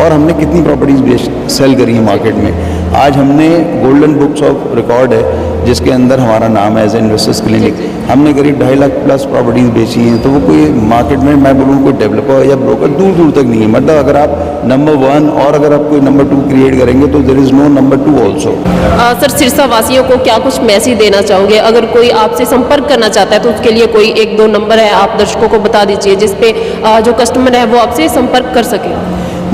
और हमने कितनी प्रॉपर्टीज़ सेल करी हैं मार्केट में। आज हमने गोल्डन बुक्स ऑफ रिकॉर्ड है जिसके अंदर हमारा नाम है एज इन्वेस्टर्स क्लिनिक। हमने करीब 2.5 लाख प्लस प्रॉपर्टीज़ बेची हैं। तो वो कोई मार्केट में मैं बोलूँ कोई डेवलपर या ब्रोकर दूर दूर तक नहीं है। मतलब अगर आप नंबर 1 और अगर आप कोई नंबर 2 क्रिएट करेंगे तो there is no number 2 also. Sir, Sirsa वासियों को क्या कुछ मैसेज देना चाहोगे? अगर कोई आपसे संपर्क करना चाहता है तो उसके लिए कोई 1-2 नंबर है, आप दर्शकों को बता दीजिए जिसपे जो कस्टमर है वो आपसे संपर्क कर सके।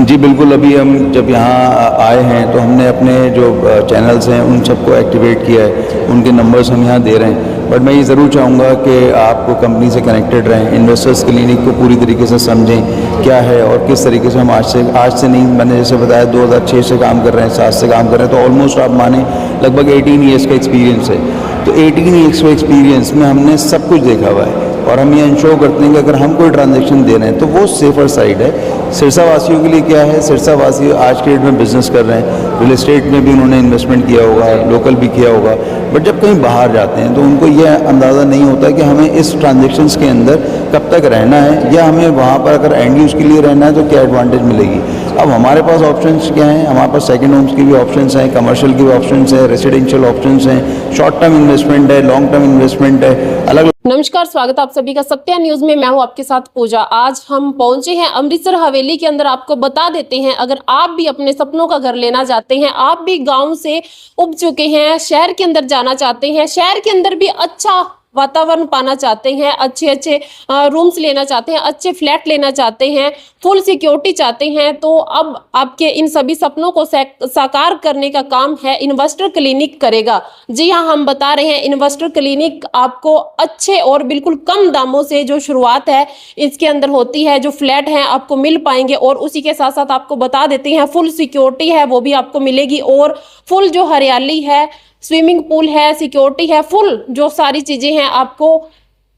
जी बिल्कुल, अभी हम जब यहाँ आए हैं तो हमने अपने जो चैनल्स हैं उन सबको एक्टिवेट किया है, उनके नंबर्स हम यहाँ दे रहे हैं। बट मैं ये ज़रूर चाहूँगा कि आप कंपनी से कनेक्टेड रहें, इन्वेस्टर्स क्लिनिक को पूरी तरीके से समझें क्या है और किस तरीके से हम आज से नहीं, मैंने जैसे बताया 2006 से काम कर रहे हैं, 7 से काम कर रहे हैं, तो ऑलमोस्ट आप माने लगभग 18 ईयर्स का एक्सपीरियंस है। तो 18 ईयर्स का एक्सपीरियंस में हमने सब कुछ देखा हुआ है और हम ये इंश्योर करते हैं कि अगर हम कोई ट्रांजैक्शन दे रहे हैं तो वो सेफर साइड है। सिरसा वासियों के लिए क्या है, सिरसा वासी आज के डेट में बिजनेस कर रहे हैं, रियल एस्टेट में भी उन्होंने इन्वेस्टमेंट किया होगा, लोकल भी किया होगा, बट जब कहीं बाहर जाते हैं तो उनको यह अंदाज़ा नहीं होता कि हमें इस ट्रांजैक्शंस के अंदर कब तक रहना है या हमें वहाँ पर अगर एंड यूज़ के लिए रहना है तो क्या एडवांटेज मिलेगी। अब हमारे पास ऑप्शंस क्या हैं, हमारे पास सेकंड होम्स की भी ऑप्शंस हैं, कमर्शियल की भी ऑप्शंस हैं, रेसिडेंशियल ऑप्शंस हैं, शॉर्ट टर्म इन्वेस्टमेंट है, लॉन्ग टर्म इन्वेस्टमेंट है, अलग। नमस्कार, स्वागत आप सभी का सत्या न्यूज में। मैं हूं आपके साथ पूजा। आज हम पहुंचे हैं अमृतसर हवेली के अंदर। आपको बता देते हैं, अगर आप भी अपने सपनों का घर लेना चाहते हैं, आप भी गांव से उब चुके हैं, शहर के अंदर जाना चाहते हैं, शहर के अंदर भी अच्छा वातावरण पाना चाहते हैं, अच्छे रूम्स लेना चाहते हैं, अच्छे फ्लैट लेना चाहते हैं, फुल सिक्योरिटी चाहते हैं, तो अब आपके इन सभी सपनों को साकार करने का काम है इन्वेस्टर क्लिनिक करेगा। जी हाँ, हम बता रहे हैं इन्वेस्टर क्लिनिक आपको अच्छे और बिल्कुल कम दामों से जो शुरुआत है इसके अंदर होती है, जो फ्लैट हैं आपको मिल पाएंगे। और उसी के साथ साथ आपको बता देते हैं फुल सिक्योरिटी है वो भी आपको मिलेगी, और फुल जो हरियाली है, स्विमिंग पूल है, सिक्योरिटी है, फुल जो सारी चीजें हैं आपको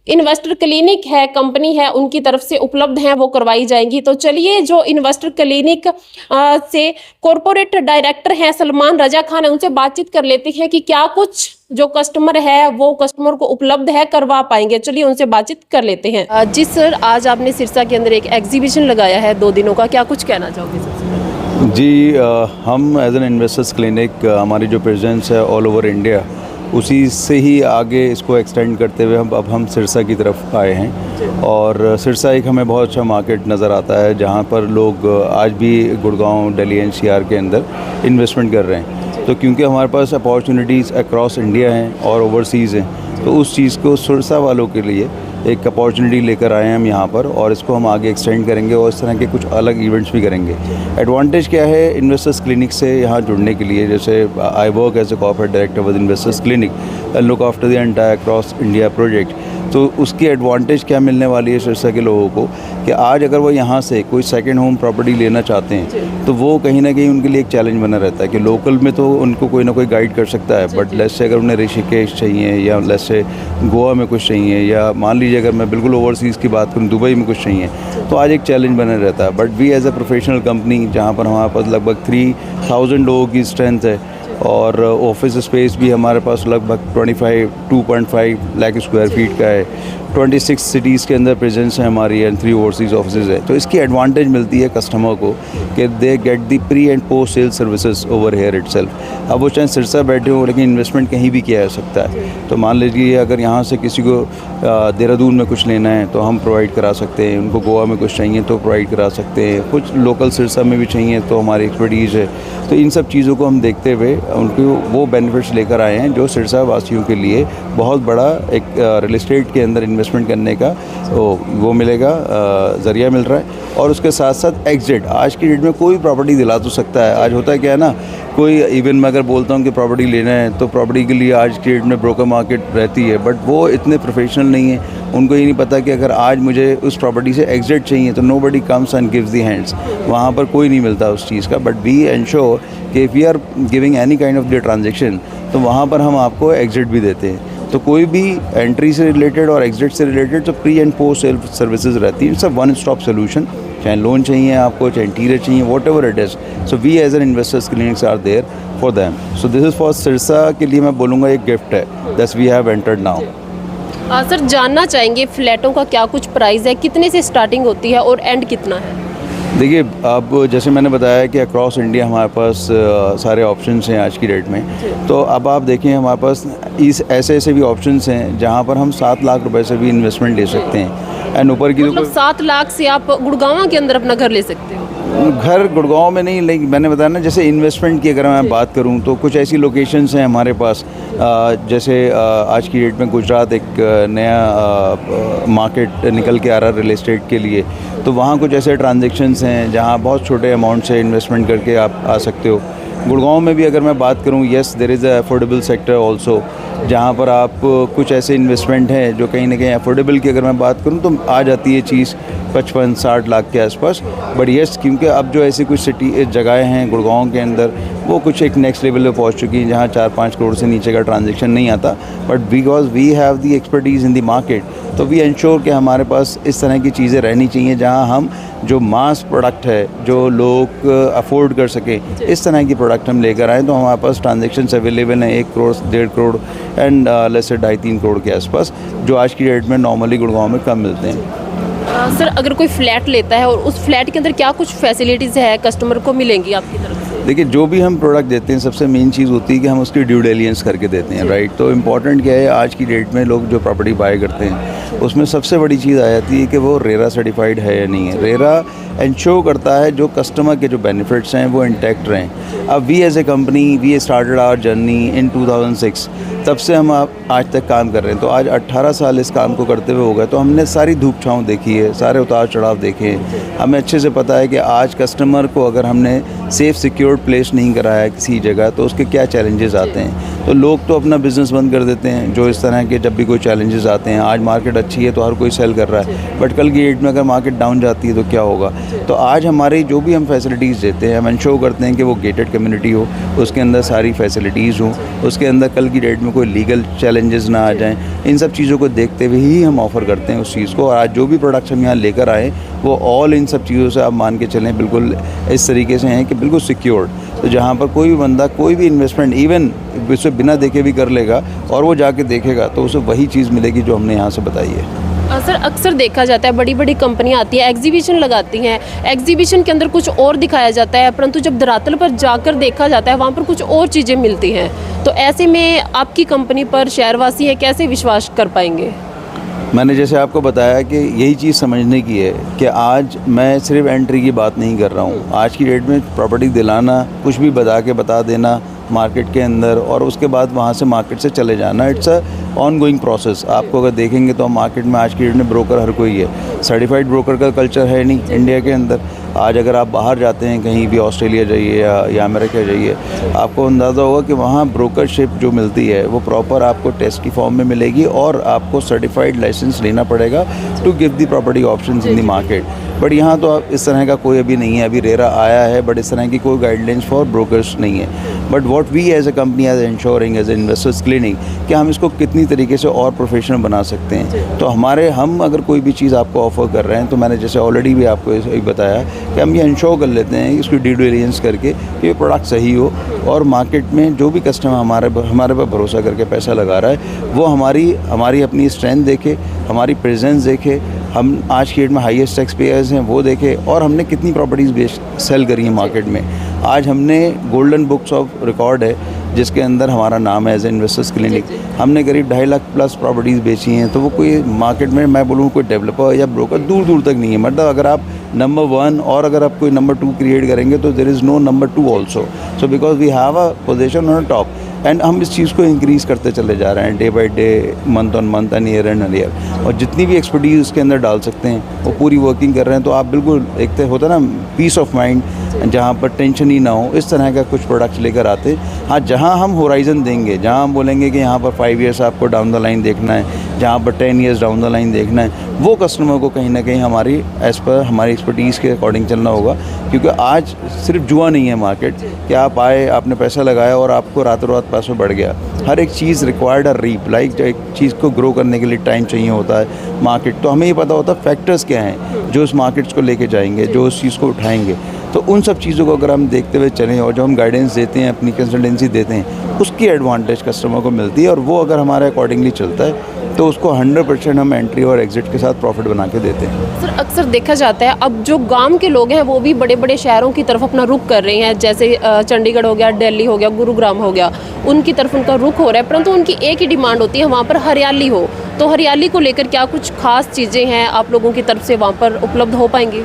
इन्वेस्टर क्लिनिक है, कंपनी है, उनकी तरफ से उपलब्ध हैं, वो करवाई जाएंगी। तो चलिए, जो इन्वेस्टर क्लिनिक से कॉर्पोरेट डायरेक्टर हैं सलमान रजा खान है, उनसे बातचीत कर लेते हैं कि क्या कुछ जो कस्टमर है वो कस्टमर को उपलब्ध है, करवा पाएंगे। चलिए उनसे बातचीत कर लेते हैं। जी सर, आज आपने सिरसा के अंदर एक एग्जीबिशन लगाया है 2 दिनों का, क्या कुछ कहना चाहोगे सर? जी हम एज एन इन्वेस्टर्स क्लिनिक हमारी जो प्रेजेंस है ऑल ओवर इंडिया, उसी से ही आगे इसको एक्सटेंड करते हुए हम सिरसा की तरफ आए हैं। और सिरसा एक हमें बहुत अच्छा मार्केट नज़र आता है जहाँ पर लोग आज भी गुड़गांव, दिल्ली एनसीआर के अंदर इन्वेस्टमेंट कर रहे हैं। तो क्योंकि हमारे पास अपॉर्चुनिटीज़ अक्रॉस इंडिया हैं और ओवरसीज़ हैं, तो उस चीज़ को सिरसा वालों के लिए एक अपॉर्चुनिटी लेकर आए हैं हम यहाँ पर, और इसको हम आगे एक्सटेंड करेंगे और इस तरह के कुछ अलग इवेंट्स भी करेंगे। एडवांटेज क्या है इन्वेस्टर्स क्लिनिक से यहाँ जुड़ने के लिए, जैसे I work as a corporate director with Investors Clinic and look after the entire cross India project. तो उसकी एडवांटेज क्या मिलने वाली है सिरसा के लोगों को कि आज अगर वो यहाँ से कोई सेकंड होम प्रॉपर्टी लेना चाहते हैं तो वो कहीं ना कहीं उनके लिए एक चैलेंज बना रहता है कि लोकल में तो उनको कोई ना कोई गाइड कर सकता है, बट लेट्स से अगर उन्हें ऋषिकेश चाहिए या लेट्स से गोवा में कुछ चाहिए, या मान लीजिए अगर मैं बिल्कुल ओवरसीज़ की बात करूँ दुबई में कुछ चाहिए, तो आज एक चैलेंज बना रहता है। But we as a professional company जहाँ पर हमारे पास लगभग 3000 लोगों की स्ट्रेंथ है और ऑफिस स्पेस भी हमारे पास लगभग 2.5 लाख स्क्वायर फीट का है, 26 सिटीज़ के अंदर प्रेजेंस है हमारी एंड 3 ओवरसीज़ ऑफिसेज है। तो इसकी एडवांटेज मिलती है कस्टमर को कि they get the pre and post sale services over here itself. अब वो चाहे सिरसा बैठे हो लेकिन इन्वेस्टमेंट कहीं भी किया जा सकता है। तो मान लीजिए अगर यहाँ से किसी को देहरादून में कुछ लेना है तो हम प्रोवाइड करा सकते हैं, उनको गोवा में कुछ चाहिए तो प्रोवाइड करा सकते हैं, कुछ लोकल सिरसा में भी चाहिए तो हमारी एक्सपर्टीज़ है। तो इन सब चीज़ों को हम देखते हुए उनको वो बेनिफिट्स लेकर आए हैं जो सिरसा वासियों के लिए बहुत बड़ा एक रियल एस्टेट के अंदर इन्वेस्टमेंट करने का वो मिलेगा, ज़रिया मिल रहा है। और उसके साथ साथ एग्जिट, आज की डेट में कोई प्रॉपर्टी दिला तो सकता है। आज होता है क्या है ना, कोई इवन मैं अगर बोलता हूँ कि प्रॉपर्टी लेना है तो प्रॉपर्टी के लिए आज की डेट में ब्रोकर मार्केट रहती है, बट वो इतने प्रोफेशनल नहीं है। उनको ये नहीं पता कि अगर आज मुझे उस प्रॉपर्टी से एग्जिट चाहिए तो nobody comes and gives the hands, वहाँ पर कोई नहीं मिलता उस चीज़ का। बट वी एंश्योर कि if we are giving any kind of the transaction तो वहाँ पर हम आपको एग्जिट भी देते हैं। तो कोई भी एंट्री से रिलेटेड और एग्जिट से रिलेटेड तो pre and post sale services रहती है। It's a one stop solution, चाहे लोन चाहिए आपको, चाहे इंटीरियर चाहिए, whatever it is. So we as an Investors Clinics are there for them. So this is for Sirsa के लिए मैं बोलूँगा एक गिफ्ट है that's we have entered now. Sir, जानना चाहेंगे फ्लैटों का क्या कुछ प्राइस है, कितने से स्टार्टिंग होती है और एंड कितना है? देखिए, अब जैसे मैंने बताया कि अक्रॉस इंडिया हमारे पास सारे ऑप्शंस हैं आज की डेट में। तो अब आप देखें हमारे पास ऐसे भी ऑप्शंस हैं जहां पर हम 7 लाख रुपए से भी इन्वेस्टमेंट ले सकते हैं। एंड ऊपर की मतलब 7 लाख से आप गुड़गांव के अंदर अपना घर ले सकते हो? घर गुड़गांव में नहीं, लेकिन मैंने बताया ना, जैसे इन्वेस्टमेंट की अगर मैं बात करूं तो कुछ ऐसी लोकेशंस हैं हमारे पास, जैसे आज की डेट में गुजरात एक नया मार्केट निकल के आ रहा है रियल एस्टेट के लिए। तो वहाँ कुछ ऐसे ट्रांजेक्शन्स हैं जहाँ बहुत छोटे अमाउंट से इन्वेस्टमेंट करके आप आ सकते हो। गुड़गांव में भी अगर मैं बात करूं, yes there is a affordable sector also, जहां पर आप कुछ ऐसे इन्वेस्टमेंट हैं जो कहीं ना कहीं अफोर्डेबल की अगर मैं बात करूं तो आ जाती है चीज़ 55-60 लाख के आसपास। बट येस, क्योंकि अब जो ऐसी कुछ सिटी जगहें हैं गुड़गांव के अंदर, वो कुछ एक नेक्स्ट लेवल पे पहुंच चुकी हैं जहां 4-5 करोड़ से नीचे का ट्रांजेक्शन नहीं आता। But because we have the expertise in the market, तो वी इंश्योर कि हमारे पास इस तरह की चीज़ें रहनी चाहिए जहां हम जो मास प्रोडक्ट है, जो लोग अफोर्ड कर सकें, इस तरह की प्रोडक्ट हम लेकर आएँ। तो हमारे पास ट्रांजेक्शन्स अवेलेबल हैं 1 करोड़, 1.5 करोड़ एंड लेस से 2.5-3 करोड़ के आसपास, जो आज की डेट में नॉर्मली गुड़गांव में कम मिलते हैं। सर, अगर कोई फ्लैट लेता है और उस फ्लैट के अंदर क्या कुछ फैसिलिटीज़ है कस्टमर को मिलेंगी आपकी तरफ से? देखिए, जो भी हम प्रोडक्ट देते हैं सबसे मेन चीज़ होती है कि हम उसकी ड्यू डिलिजेंस करके देते हैं, राइट। तो इम्पॉर्टेंट क्या है, आज की डेट में लोग जो प्रॉपर्टी बाय करते हैं उसमें सबसे बड़ी चीज़ आ जाती है कि वो रेरा सर्टिफाइड है या नहीं है। रेरा इंश्योर करता है जो कस्टमर के जो बेनिफिट्स हैं वो इंटैक्ट रहें। अब we as a company, we started our journey in 2006, तब से हम आज तक काम कर रहे हैं। तो आज 18 साल इस काम को करते हुए हो गए। तो हमने सारी धूप छाँव देखी है, सारे उतार चढ़ाव देखे हैं। हमें अच्छे से पता है कि आज कस्टमर को अगर हमने सेफ़ सिक्योर्ड प्लेस नहीं कराया है किसी जगह, तो उसके क्या चैलेंजेस आते हैं। तो लोग तो अपना बिज़नेस बंद कर देते हैं जो इस तरह के, जब भी कोई चैलेंजेस आते हैं। आज मार्केट अच्छी है तो हर कोई सेल कर रहा है, बट कल की डेट में अगर मार्केट डाउन जाती है तो क्या होगा। तो आज हमारे जो भी हम फैसिलिटीज़ देते हैं, हम इंश्योर करते हैं कि वो गेटेड कम्युनिटी हो, उसके अंदर सारी फैसिलिटीज़ हों, उसके अंदर कल की डेट में कोई लीगल चैलेंजेस ना आ जाएं। इन सब चीज़ों को देखते हुए ही हम ऑफ़र करते हैं उस चीज़ को। और आज जो भी प्रोडक्ट्स हम यहाँ लेकर आए वो ऑल इन सब चीज़ों से आप मान के चलें बिल्कुल इस तरीके से हैं कि बिल्कुल सिक्योर्ड। तो जहाँ पर कोई भी बंदा कोई भी इन्वेस्टमेंट इवन उसे बिना देखे भी कर लेगा और वो जाके देखेगा तो उसे वही चीज़ मिलेगी जो हमने यहाँ से बताई है। सर, अक्सर देखा जाता है बड़ी बड़ी कंपनियां आती है, एग्जीबिशन लगाती हैं, एग्जीबिशन के अंदर कुछ और दिखाया जाता है, परंतु जब धरातल पर जाकर देखा जाता है वहाँ पर कुछ और चीज़ें मिलती हैं। तो ऐसे में आपकी कंपनी पर शहरवासी है कैसे विश्वास कर पाएंगे? मैंने जैसे आपको बताया कि यही चीज़ समझने की है कि आज मैं सिर्फ एंट्री की बात नहीं कर रहा हूँ। आज की डेट में प्रॉपर्टी दिलाना, कुछ भी बता देना मार्केट के अंदर और उसके बाद वहाँ से मार्केट से चले जाना, it's a on going process. आपको अगर देखेंगे तो मार्केट में आज की डेट में ब्रोकर हर कोई है, सर्टिफाइड ब्रोकर का कल्चर है नहीं इंडिया के अंदर। आज अगर आप बाहर जाते हैं कहीं भी, ऑस्ट्रेलिया जाइए या अमेरिका जाइए, आपको अंदाज़ा होगा कि वहाँ ब्रोकरशिप जो मिलती है वो प्रॉपर आपको टेस्ट की फॉर्म में मिलेगी और आपको सर्टिफाइड लाइसेंस लेना पड़ेगा to give the property options in the market. But यहाँ तो इस तरह का कोई अभी नहीं है, अभी रेरा आया है, बट इस तरह की कोई गाइडलाइंस फॉर ब्रोकर्स नहीं है। But what we as a company as ensuring as Investors Clinic कि हम इसको कितनी तरीके से और प्रोफेशनल बना सकते हैं। तो हम अगर कोई भी चीज़ आपको ऑफर कर रहे हैं तो मैंने जैसे ऑलरेडी भी आपको एक बताया कि हम ये इंश्योर कर लेते हैं इसकी ड्यू डिलिजेंस करके कि ये प्रोडक्ट सही हो और मार्केट में जो भी कस्टमर हमारे पर भरोसा करके पैसा लगा रहा है वो हमारी अपनी स्ट्रेंथ देखे, हमारी प्रेजेंस देखे, हम आज की डेट में हाईएस्ट टैक्स पेयर्स हैं वो देखे और हमने कितनी प्रॉपर्टीज़ सेल करी हैं मार्केट में। आज हमने गोल्डन बुक्स ऑफ रिकॉर्ड है जिसके अंदर हमारा नाम है एज इन्वेस्टर्स क्लिनिक। हमने करीब 2.5 लाख प्लस प्रॉपर्टीज़ बेची हैं। तो वो कोई मार्केट में मैं बोलूँ कोई डेवलपर या ब्रोकर दूर दूर तक नहीं है। मतलब अगर आप नंबर 1 और अगर आप कोई नंबर 2 क्रिएट करेंगे तो there is no number 2 also. So because we have a position on top and हम इस चीज़ को इंक्रीज़ करते चले जा रहे हैं day by day, month on month and year. और जितनी भी एक्सपर्टीज़ उसके अंदर डाल सकते हैं वो पूरी वर्किंग कर रहे हैं। तो आप बिल्कुल एक तो होता है ना पीस ऑफ माइंड, जहाँ पर टेंशन ही ना हो, इस तरह का कुछ प्रोडक्ट्स लेकर आते। हाँ, जहाँ हम होराइज़न देंगे, जहाँ हम बोलेंगे कि यहाँ पर 5 ईयर्स आपको डाउन द लाइन देखना है, जहाँ पर 10 ईयर्स डाउन द लाइन देखना है, वो कस्टमर को कहीं ना कहीं हमारी एज़ पर हमारी एक्सपर्टीज़ के अकॉर्डिंग चलना होगा। क्योंकि आज सिर्फ जुआ नहीं है मार्केट कि आप आए, आपने पैसा लगाया और आपको रातों रात पैसा बढ़ गया। हर एक चीज़ रिक्वायर्ड अ रीप, लाइक एक चीज़ को ग्रो करने के लिए टाइम चाहिए होता है मार्केट। तो हमें ये पता होता है फैक्टर्स क्या हैं जो उस मार्केट्स को लेके जाएंगे, जो उस चीज़ को उठाएंगे। तो उन सब चीज़ों को अगर हम देखते हुए चलें और जो हम गाइडेंस देते हैं, अपनी कंसल्टेंसी देते हैं, उसकी एडवांटेज कस्टमर को मिलती है और वो अगर हमारे अकॉर्डिंगली चलता है तो उसको 100% हम एंट्री और एग्ज़िट के साथ प्रॉफिट बना के देते हैं। सर अक्सर देखा जाता है अब जो गांव के लोग हैं वो भी बड़े बड़े शहरों की तरफ अपना रुख कर रहे हैं, जैसे चंडीगढ़ हो गया, दिल्ली हो गया, गुरुग्राम हो गया, उनकी तरफ उनका रुख हो रहा है, परंतु उनकी एक ही डिमांड होती है वहाँ पर हरियाली हो। तो हरियाली को लेकर क्या कुछ खास चीज़ें हैं आप लोगों की तरफ से वहाँ पर उपलब्ध हो पाएंगी?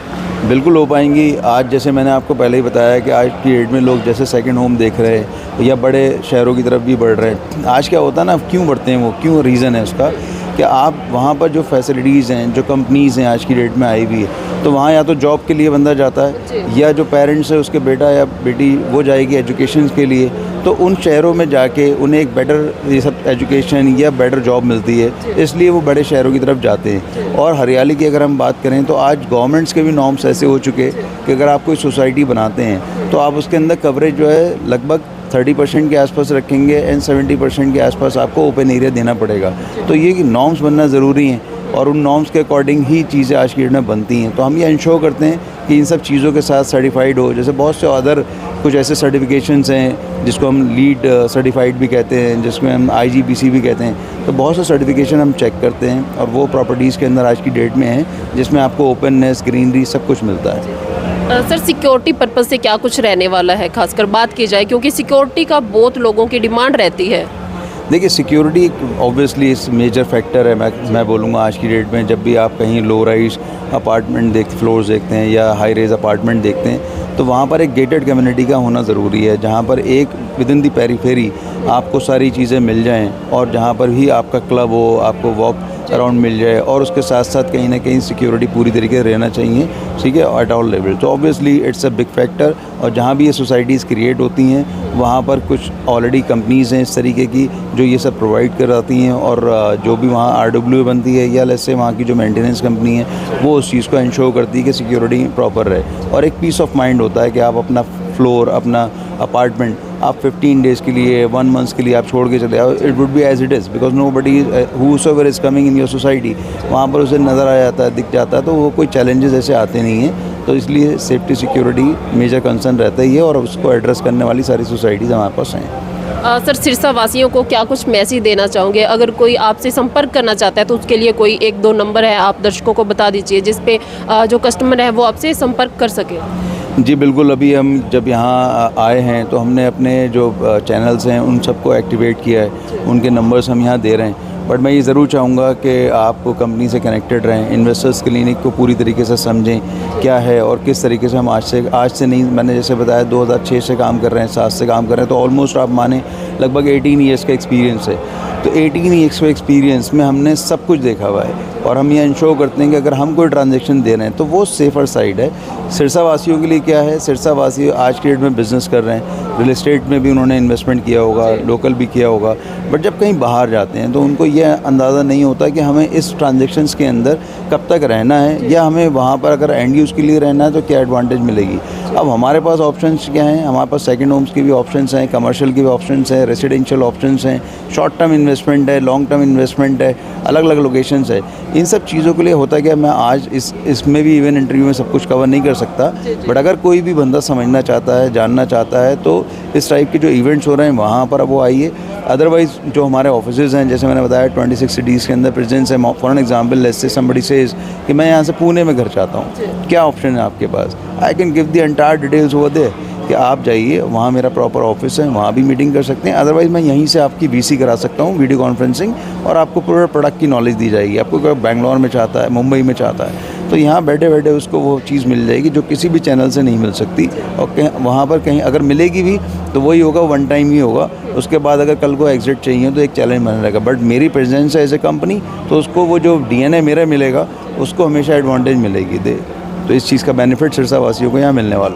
बिल्कुल हो पाएंगी। आज जैसे मैंने आपको पहले ही बताया कि आज की डेट में लोग जैसे सेकंड होम देख रहे हैं या बड़े शहरों की तरफ भी बढ़ रहे हैं। आज क्या होता है ना, क्यों बढ़ते हैं वो, क्यों रीज़न है उसका कि आप वहाँ पर जो फैसिलिटीज़ हैं, जो कंपनीज़ हैं आज की डेट में आई हुई है, तो वहाँ या तो जॉब के लिए बंदा जाता है या जो पेरेंट्स है उसके बेटा या बेटी वो जाएगी एजुकेशन के लिए। तो उन शहरों में जाके उन्हें एक बेटर ये सब एजुकेशन या बेटर जॉब मिलती है, इसलिए वो बड़े शहरों की तरफ जाते हैं। और हरियाली की अगर हम बात करें तो आज गवर्नमेंट्स के भी नॉर्म्स ऐसे हो चुके कि अगर आप कोई सोसाइटी बनाते हैं तो आप उसके अंदर कवरेज जो है लगभग 30% के आसपास रखेंगे एंड 70% के आसपास आपको ओपन एरिया देना पड़ेगा। तो ये नॉर्म्स बनना ज़रूरी हैं और उन नॉर्म्स के अकॉर्डिंग ही चीज़ें आज की डेट में बनती हैं। तो हम ये इंश्योर करते हैं कि इन सब चीज़ों के साथ सर्टिफाइड हो। जैसे बहुत से अदर कुछ ऐसे सर्टिफिकेशंस हैं जिसको हम लीड सर्टिफाइड भी कहते हैं, जिसमें हम IGBC भी कहते हैं। तो बहुत से सर्टिफिकेशन हम चेक करते हैं और वो प्रॉपर्टीज़ के अंदर आज की डेट में है जिसमें आपको ओपननेस, ग्रीनरी सब कुछ मिलता है। सर सिक्योरिटी पर्पज़ से क्या कुछ रहने वाला है, खासकर बात की जाए क्योंकि सिक्योरिटी का बहुत लोगों की डिमांड रहती है? देखिए सिक्योरिटी ऑब्वियसली इस मेजर फैक्टर है। मैं बोलूँगा आज की डेट में जब भी आप कहीं लो राइज अपार्टमेंट फ्लोर्स देखते हैं या हाई रेज अपार्टमेंट देखते हैं तो वहाँ पर एक गेटेड कम्युनिटी का होना ज़रूरी है, जहाँ पर एक विद इन दी पेरीफेरी आपको सारी चीज़ें मिल जाएं और जहाँ पर भी आपका क्लब हो, आपको वॉक अराउंड मिल जाए और उसके साथ साथ कहीं ना कहीं सिक्योरिटी पूरी तरीके से रहना चाहिए, ठीक है, एट ऑल लेवल। तो obviously it's a big factor. और जहाँ भी ये सोसाइटीज़ क्रिएट होती हैं वहाँ पर कुछ ऑलरेडी कंपनीज़ हैं इस तरीके की जो ये सब प्रोवाइड कराती हैं और जो भी वहाँ RWA बनती है या लेट्स से वहाँ की जो मेंटेनेंस कंपनी है वो उस चीज़ को इंश्योर करती है कि सिक्योरिटी प्रॉपर रहे और एक पीस ऑफ माइंड होता है कि आप अपना फ्लोर, अपना अपार्टमेंट आप 15 डेज़ के लिए, 1 मंथ के लिए आप छोड़ के चले आओ। It would be as it is because nobody whosoever is coming in your society, वहाँ पर उसे नज़र आ जाता है, दिख जाता है, तो वो कोई चैलेंजेस ऐसे आते नहीं हैं। तो इसलिए सेफ्टी सिक्योरिटी मेजर कंसर्न रहता ही है और उसको एड्रेस करने वाली सारी सोसाइटीज़ हमारे पास हैं। सर सिरसा वासियों को क्या कुछ मैसेज देना चाहोगे? अगर कोई आपसे संपर्क करना चाहता है तो उसके लिए कोई 1-2 नंबर है आप दर्शकों को बता दीजिए जिस पे जो कस्टमर है वो आपसे संपर्क कर सके। जी बिल्कुल। अभी हम जब यहाँ आए हैं तो हमने अपने जो चैनल्स हैं उन सबको एक्टिवेट किया है, उनके नंबर्स हम यहाँ दे रहे हैं। बट मैं ये ज़रूर चाहूँगा कि आप कंपनी से कनेक्टेड रहें, इन्वेस्टर्स क्लिनिक को पूरी तरीके से समझें क्या है और किस तरीके से हम आज से नहीं, मैंने जैसे बताया 2006 से काम कर रहे हैं, 7 से काम कर रहे हैं, तो ऑलमोस्ट आप माने लगभग 18 ईयर्स का एक्सपीरियंस है। तो 18 ईयर्स के एक्सपीरियंस में हमने सब कुछ देखा हुआ है और हम ये इंश्योर करते हैं कि अगर हम कोई ट्रांजैक्शन दे रहे हैं तो वो सेफ़र साइड है। सिरसा वासियों के लिए क्या है, सिरसा वासी आज की डेट में बिज़नेस कर रहे हैं, रियल एस्टेट में भी उन्होंने इन्वेस्टमेंट किया होगा, लोकल भी किया होगा, बट जब कहीं बाहर जाते हैं तो उनको ये अंदाज़ा नहीं होता कि हमें इस ट्रांजैक्शंस के अंदर कब तक रहना है या हमें वहाँ पर अगर एंड यूज़ के लिए रहना है तो क्या एडवांटेज मिलेगी। अब हमारे पास ऑप्शंस क्या हैं, हमारे पास सेकंड होम्स की भी ऑप्शंस हैं, कमर्शियल की भी ऑप्शंस हैं, रेसिडेंशियल ऑप्शंस हैं, शॉर्ट टर्म इन्वेस्टमेंट है, लॉन्ग टर्म इन्वेस्टमेंट है, अलग अलग लोकेशंस है। इन सब चीज़ों के लिए होता है कि मैं आज इसमें भी इवन इंटरव्यू में सब कुछ कवर नहीं कर सकता, बट अगर कोई भी बंदा समझना चाहता है, जानना चाहता है तो इस टाइप के जो इवेंट्स हो रहे हैं वहाँ पर अब वो आइए। अदरवाइज़ जो हमारे ऑफिसेज हैं, जैसे मैंने बताया 26 सिटीज़ के अंदर प्रेजेंस है। For an example let's say somebody says कि मैं यहाँ से पुणे में घर चाहता हूँ, क्या ऑप्शन है आपके पास? I can give the entire details over there कि आप जाइए, वहाँ मेरा प्रॉपर ऑफिस है, वहाँ भी मीटिंग कर सकते हैं। अदरवाइज़ मैं यहीं से आपकी VC करा सकता हूँ, वीडियो कॉन्फ्रेंसिंग, और आपको पूरा प्रोडक्ट की नॉलेज दी जाएगी। आपको कोई बेंगलोर में चाहता है, मुंबई में चाहता है, तो यहाँ बैठे बैठे उसको वो चीज़ मिल जाएगी जो किसी भी चैनल से नहीं मिल सकती। और कहीं वहाँ पर कहीं अगर मिलेगी भी तो वही होगा, वन टाइम ही होगा। उसके बाद अगर कल को एग्जिट चाहिए तो एक चैलेंज बना रहेगा। बट मेरी प्रेजेंस है एज ए कंपनी, तो उसको वो जो DNA मेरा मिलेगा उसको हमेशा एडवांटेज मिलेगी। तो इस चीज़ का बेनिफिट सिरसा वासियों को यहाँ मिलने वाला है।